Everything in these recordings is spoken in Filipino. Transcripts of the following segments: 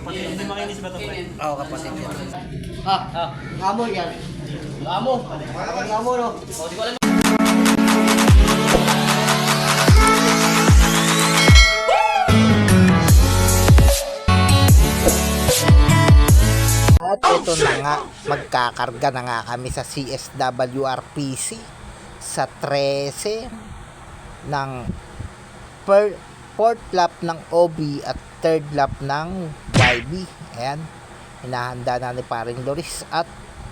Hindi makinis ba ito, pre? Oo, kapatid yan. Ngamo yan. Ngamo. Ngamo, no? O, di ko alam. At ito na nga, magkakarga na nga kami sa CSWRPC sa 13 ng fourth lap ng OB at third lap ng YB. Ayan, hinahanda na ni paring Loris at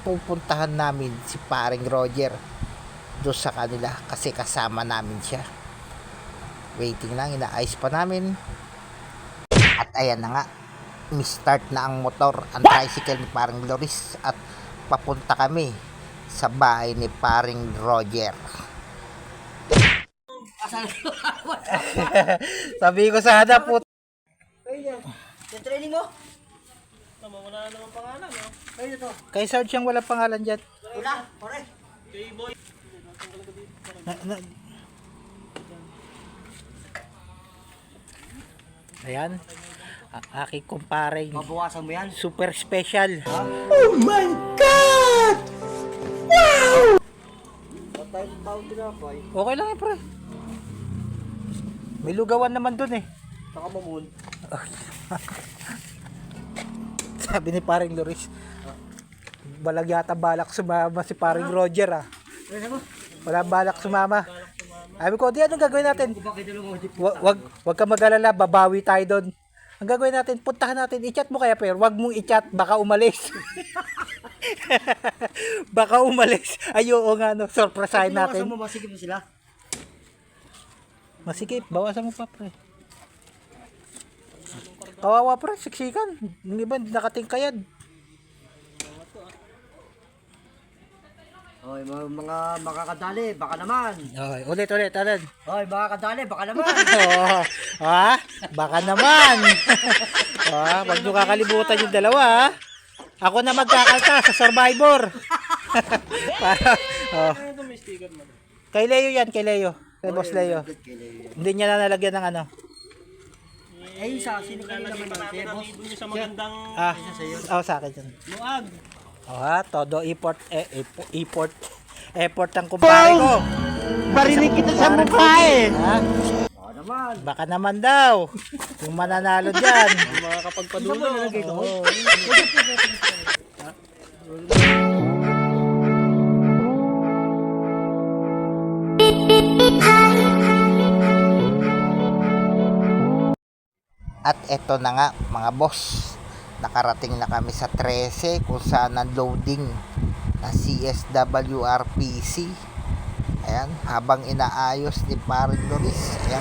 pupuntahan namin si paring Roger doon sa kanila kasi kasama namin siya. Waiting lang, inaayos pa namin. At ayan na nga, mi-start na ang motor, ang tricycle ni paring Loris at papunta kami sa bahay ni paring Roger. Sabi ko sana po. Training mo? Wala naman pangalan, no? Ayun to. Kay Sarge yung wala pangalan dyan. Wala, pare. Kay Boy. Ayan. Aking kumparing. Mabawasan mo yan. Super special. Oh my God! Wow! Patay ng tao tinapay. Okay lang eh, pre. May lugawan naman dun eh. Saka mamun. Sabi ni paring Loris, walang yata balak sumama si paring Roger ah. Wala balak sumama. Sabi ko, di anong gagawin natin? Wag ka mag-alala, babawi tayo doon. Ang gagawin natin, puntahan natin, i-chat mo kaya pero wag mong i-chat, baka umalis. Baka umalis. Ay, oo nga, no, surprisein natin. Mo masikip mo sila? Masikip, bawasan mo pa, pre. Kawawa, pre, siksikan. Yung iba, nakatingkayad. Hoy, mga makakadali, baka naman. Okay, ulit, alin. Hoy, makakadali, baka naman. Oh, ha? Baka naman. Wag nyo kakalimutan yung dalawa, ha? Ako na magkakalta sa Survivor. Para, May sticker mo. Kay Leo yan, kay Leo. Kay Boss Leo. Hindi niya na nalagyan ng ano. Eh, sa sino kanina Lalagay naman pa natin yan? ang ibon nyo sa magandang Sa akin yun. luag. Todo effort ang kumpare ko. Parinig kita sa mukha eh. Ha? Baka naman. Baka naman daw. Yung mananalo dyan. Mga kapagpadulo. Oo. At eto na nga mga boss, nakarating na kami sa 13 kung saan ang loading na CSWRPC. Ayan, habang inaayos ni paring Loris, ayan,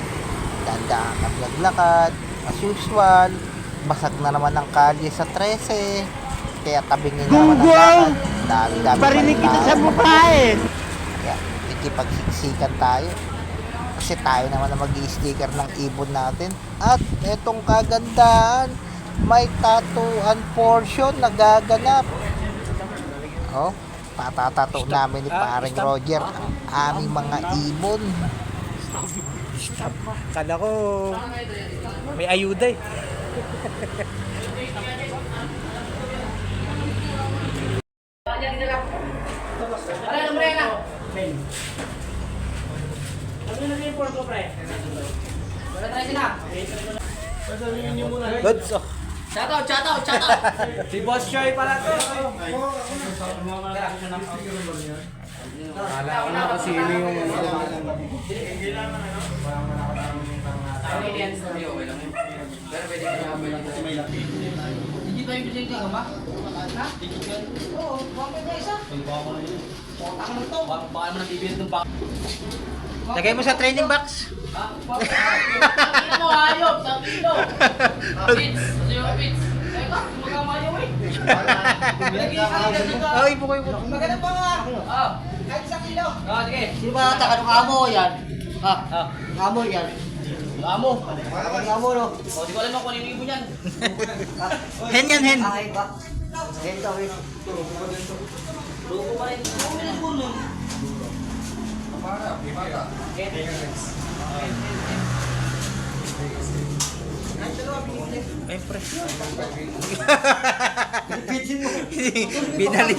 dandaan kami naglakad as usual. Basag na naman ang kalye sa 13, kaya tabingin na naman ang lakad. Dami Parinig kita sa mukha eh. kaya ikipagsiksikan tayo kasi tayo naman na mag-i-sticker ng ibon natin. At etong kagandahan, may tattooan portion na gaganap. Oh, patatato namin ni paring Roger ang aming mga ibon. Kala ko may ayuda eh. Goods, oh. Shoutout. Si Boss Choy pala to. Akala ko na kasi sino yung Digital yung presenting ko ba? Ha? Digital? Oo, bakit na isa? Potak mo to. Baka naman nabibili ng baka. Lagay mo sa training box. Tingnan mo, hayop, sa kilo. Pits, zero pits. Teka, magkamayo eh. Oh, ipo ko. Maganda pa nga. Kahit sa kilo. Sige. Sino ba nata? Anong amo yan? Amo yan. Amo. Amo, no? O, di ko alam kung ano yung ibon yan. Hen yan, hen. Ay, ba? Hen daw, hen. Lugo pa rin. Ano yung ibon nun? Ay, pre. Binali.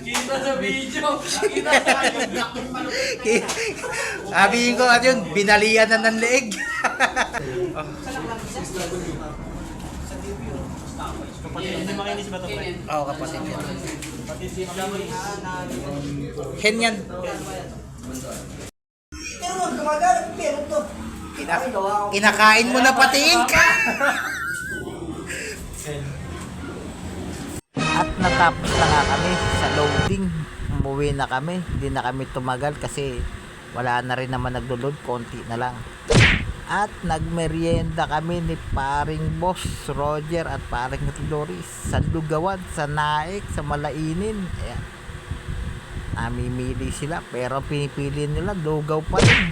Kita sa video. Kita sa Sabihin ko, at yun, binalian na ng leeg. Hindi makinis ba ito, pre? Oo, kapatid yan. Pati si Hen yan. Kinakain mo na patiin ka. At natapos na nga kami sa loading. Umuwi na kami. Hindi na kami tumagal kasi wala na rin naman naglo-load. Konti na lang. At nagmerienda kami ni paring Boss Roger at paring Loris sa Lugawan, sa Naik, sa Malainin. Ayan. Namimili sila pero pinipili nila lugaw pa rin.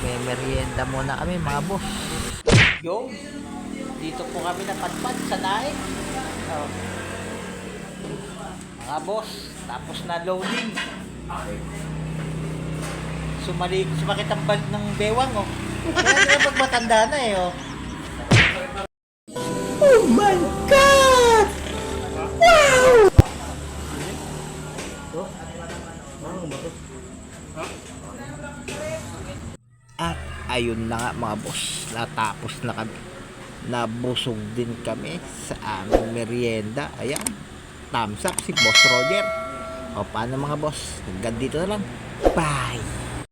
May merienda muna kami mga boss. Yo, dito po kami napadpad sa Naik. Oh. Mga boss, tapos na loading. Sumakit ang band ng bewang, oh. Kaya pag matanda na eh, oh. Oh my God! Wow! At ayun na nga mga boss, natapos na kami. Nabusog din kami sa aming merienda. Ayan, thumbs up si Boss Roger. O paano mga boss, hanggang dito na lang. Bye!